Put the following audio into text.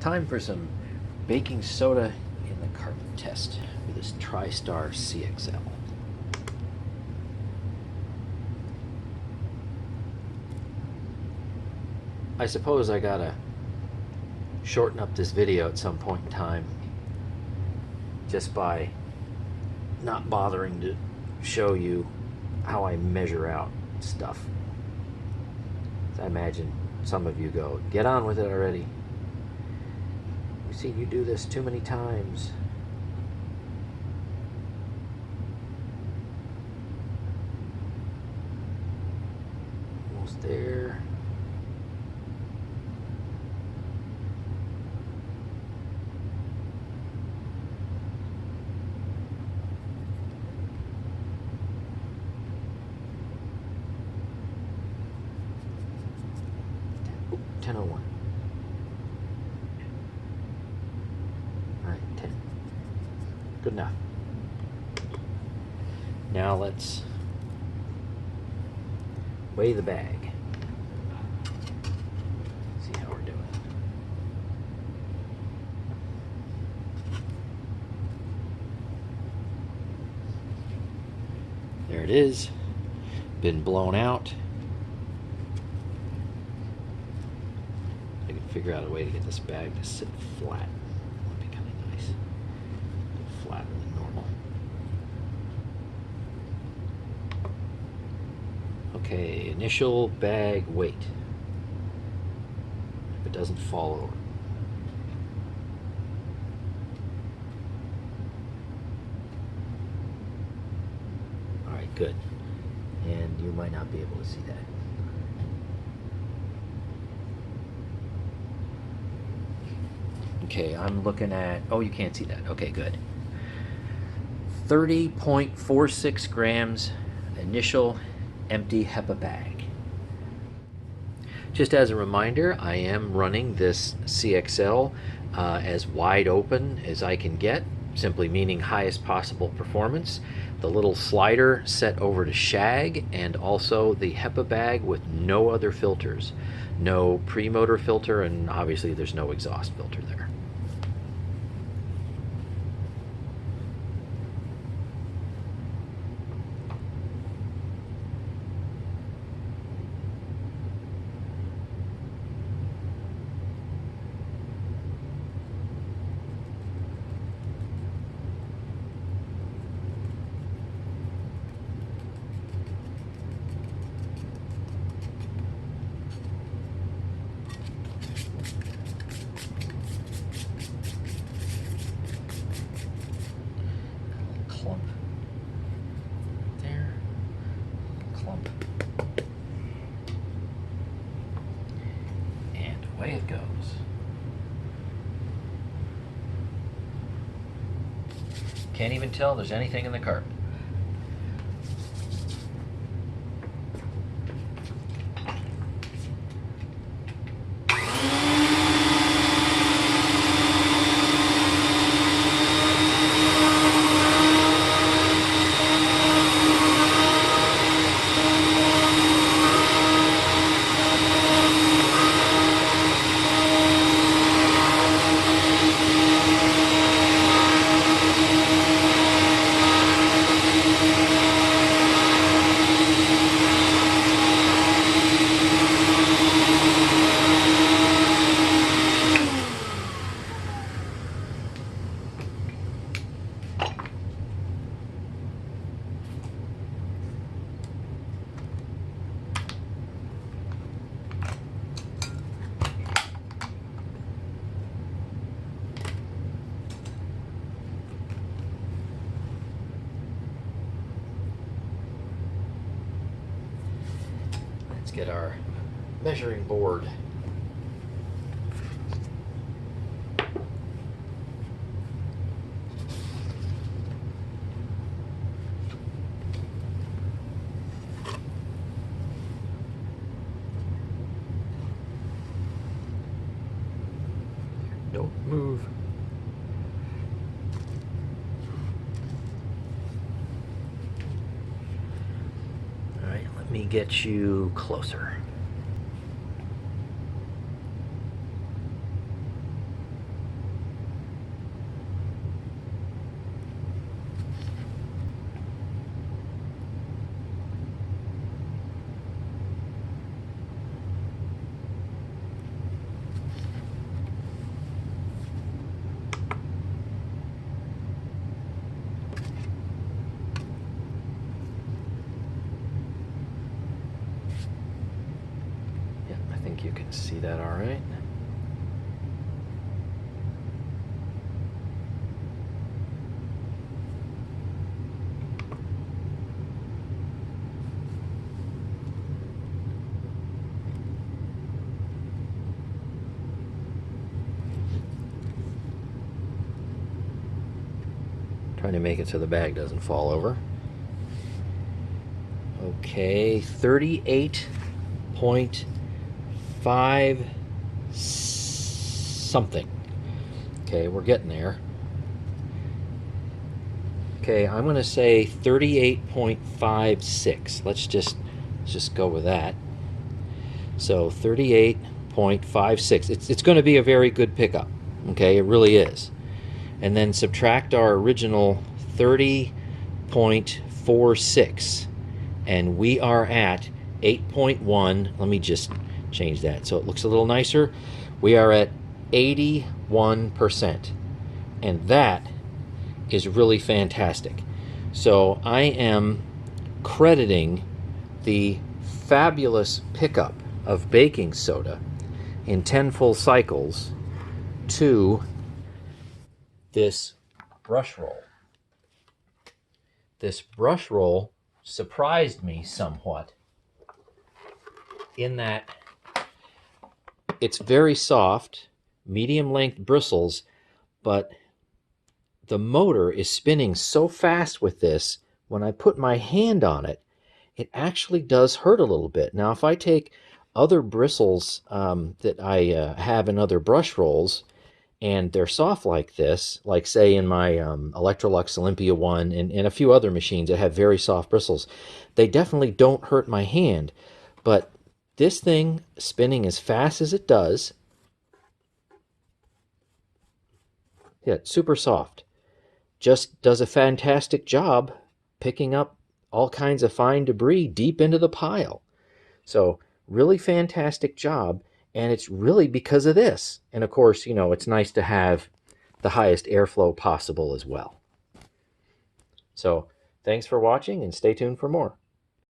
Time for some baking soda in the carpet test with this TriStar CXL. I suppose I gotta shorten up this video at some point in time just by not bothering to show you how I measure out stuff. I imagine some of you go, get on with it already. We've seen you do this too many times. Almost there. Ooh, 10:01. All right, 10. Good enough. Now let's weigh the bag. See how we're doing. There it is. Been blown out. I can figure out a way to get this bag to sit flat. That'd be kind of nice. Flatter than normal. Okay, initial bag weight. If it doesn't fall over. All right, good. And you might not be able to see that. Okay, I'm looking at, oh, you can't see that. Okay, good. 30.46 grams initial empty HEPA bag. Just as a reminder, I am running this CXL as wide open as I can get, simply meaning highest possible performance. The little slider set over to shag, and also the HEPA bag with no other filters. No pre-motor filter, and obviously there's no exhaust filter there. Clump there, clump, and away it goes. Can't even tell there's anything in the carpet. Get our measuring board. Don't move. All right, let me get you closer. can see that all right. Trying to make it so the bag doesn't fall over. Okay, 38.5 something. Okay, we're getting there. Okay, I'm going to say 38.56. Let's just go with that. So 38.56. It's going to be a very good pickup. Okay, it really is. And then subtract our original 30.46, and we are at 8.1. Let me just change that so it looks a little nicer. We are at 81%, and that is really fantastic. So I am crediting the fabulous pickup of baking soda in 10 full cycles to this brush roll. This brush roll surprised me somewhat in that it's very soft, medium length bristles, but the motor is spinning so fast with this, when I put my hand on it, it actually does hurt a little bit. Now, if I take other bristles that I have in other brush rolls, and they're soft like this, like say in my Electrolux Olympia 1 and a few other machines that have very soft bristles, they definitely don't hurt my hand. But this thing spinning as fast as it does, yeah, it's super soft, just does a fantastic job picking up all kinds of fine debris deep into the pile. So really fantastic job, and it's really because of this. And of course, you know, it's nice to have the highest airflow possible as well. So thanks for watching, and stay tuned for more.